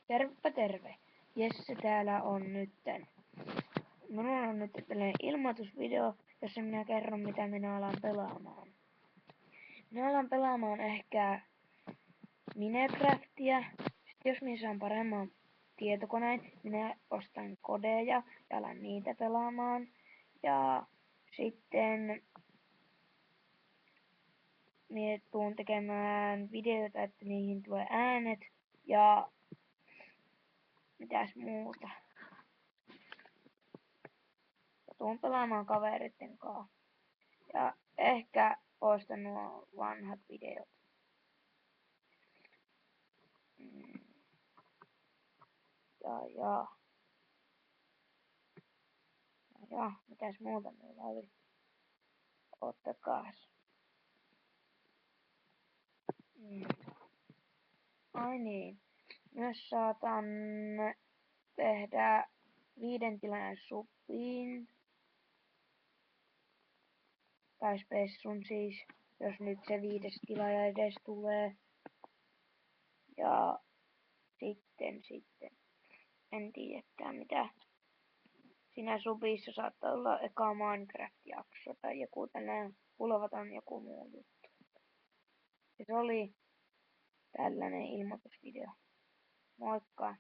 Tervepä terve. Jesse täällä on nytten. Minulla on nyt tällainen ilmoitusvideo, jossa minä kerron mitä minä alan pelaamaan. Minä alan pelaamaan ehkä Minecraftia. Sitten jos minä saan paremman tietokoneen, minä ostan kodeja ja alan niitä pelaamaan. Ja sitten minä tuun tekemään videoita, että niihin tulee äänet ja mitäs muuta. Tuun pelaamaan kaveritten kanssa. Ja ehkä poistan nuo vanhat videot. Ja. Ja, mitäs muuta meillä oli? Ottakaas. Ai niin. Myös saatan tehdä 5 tilan suppiin. Tai spessun siis, jos nyt se 5. tilaaja edes tulee. Ja sitten. En tiedäkään mitä. Siinä subissa saattaa olla eka Minecraft-jakso tai joku tällainen hulvaton joku muu juttu. Se oli tällainen ilmoitusvideo. Moikka!